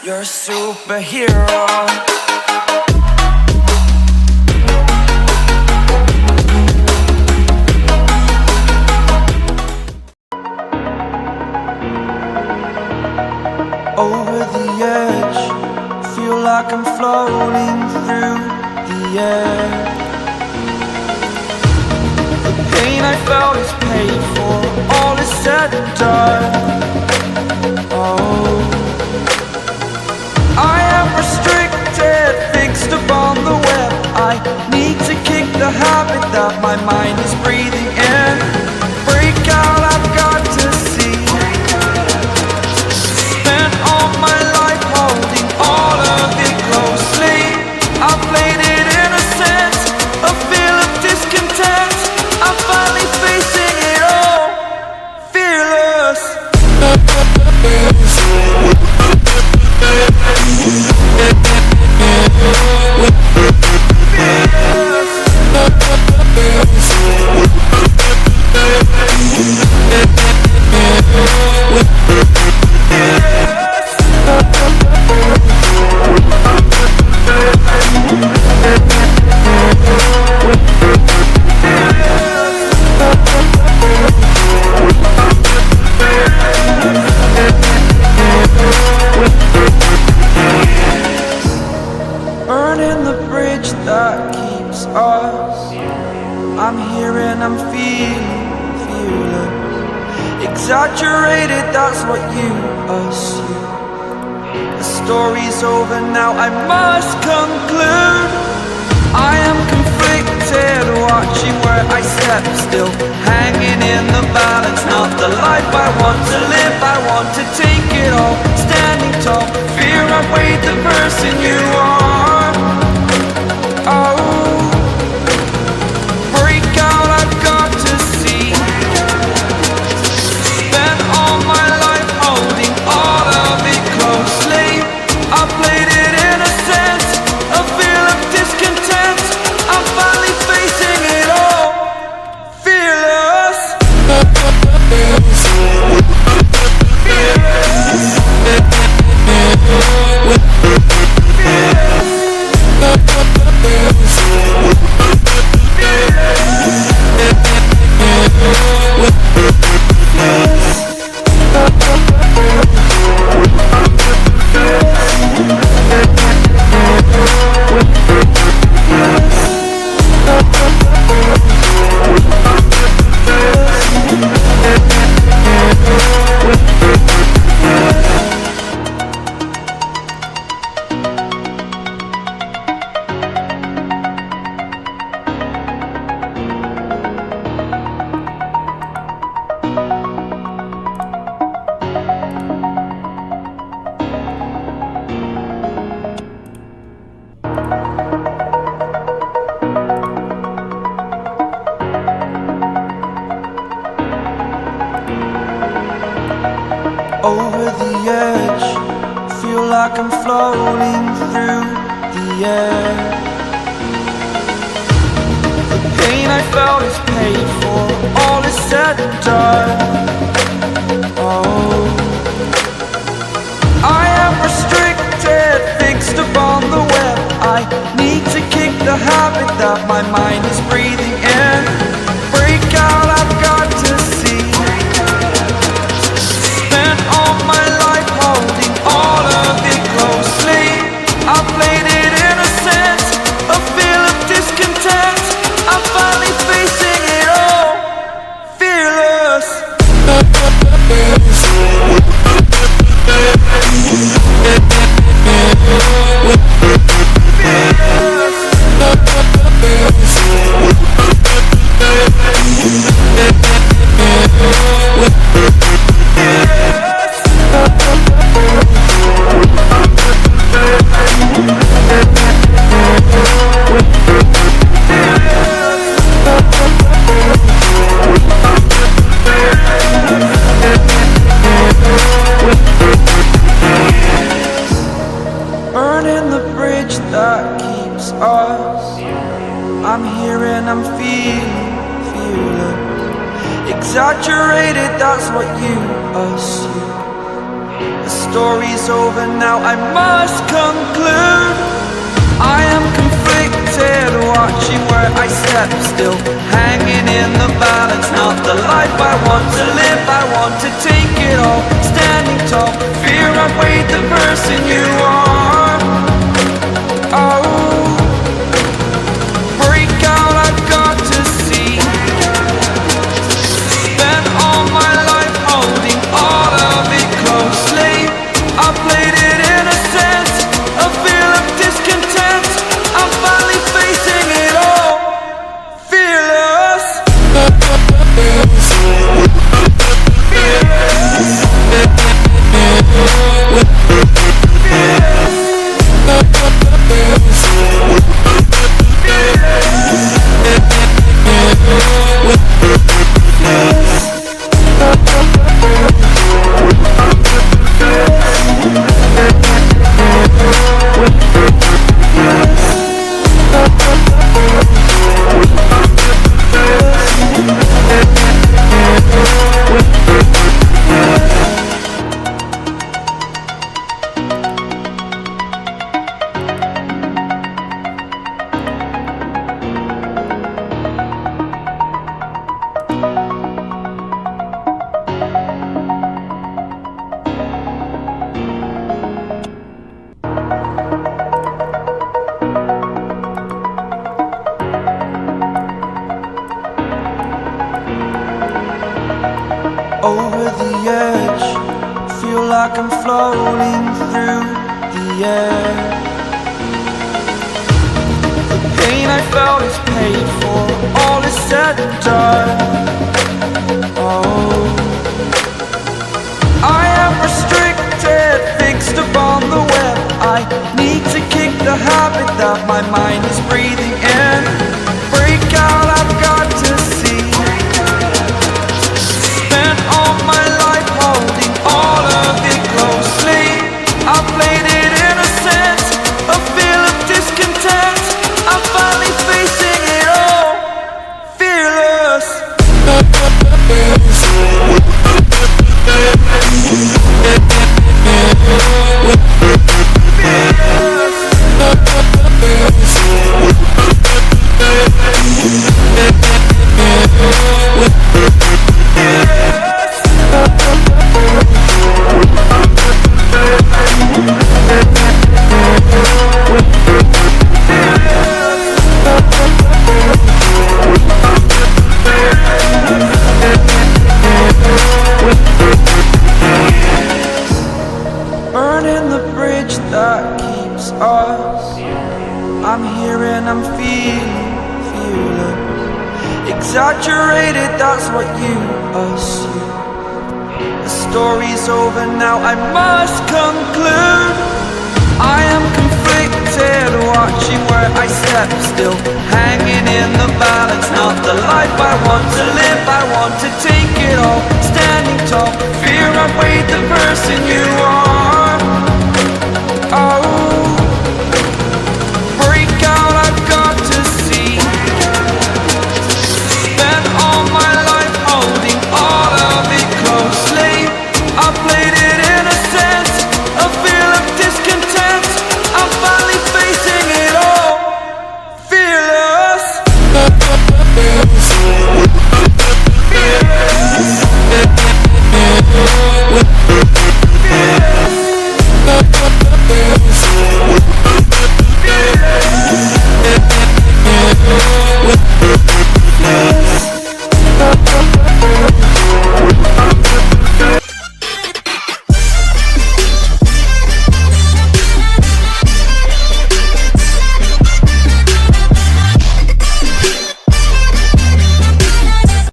You're a superhero. Over the edge, feel like I'm floating through the air. The pain I felt is paid for, all is said and done. Oh, I am restricted, fixed upon the web. I need to kick the habit that my mind is breathing in. Break out, I've got to see. Spent all my life holding all of it closely. I played it innocent, a feel of discontent. I'm finally facing it all, fearless. Burning the bridge that keeps us. I'm here and I'm feeling fearless. Exaggerated, that's what you assume. The story's over now, I must conclude. I am conflicted, watching where I step still, hanging in the balance. Not the life I want to live, I want to take it all. Standing tall, fear outweighed the person you are. Oh, break out, I've got to see. Spent all my life holding all of it closely. I played it innocent, a feel of discontent. I'm finally facing it all, fearless. Over the edge, feel like I'm floating through the air. The pain I felt is paid for, all is said and done. Oh, I am restricted, fixed upon the web. I need to kick the habit that my mind is breathing in. Break out, I've got to see. Spent all my life holding all of it closely. I played it innocent, a feel of discontent. I'm finally facing it all, fearless. Burning the bridge that keeps us. I'm here and I'm feeling fearless. Exaggerated, that's what you assume. The story's over now, I must conclude. I am conflicted, watching where I step still, hanging in the balance. Not the life I want to live, I want to take it all. Standing tall, fear I've weighed the person you are. Oh, break out, I've got to see. Spent all my life holding all of it closely. I played it innocent, a feel of discontent. I'm finally facing it all, fearless. Over the edge, feel like I'm floating through the air. The pain I felt is paid for, all is said and done. Oh, I am restricted, fixed upon the web. I need to kick the habit that my mind is breathing in. Break out, I've got to see. All my life holding all of it closely. I played it innocent, a feel of discontent. I'm finally facing it all, fearless. Burning the bridge that keeps us. I'm here and I'm feeling fearless. Exaggerated, that's what you assume. The story's over now, I must conclude. I am conflicted, watching where I step still, hanging in the balance. Not the life I want to live, I want to take it all. Standing tall, fear I've weighed the person you are.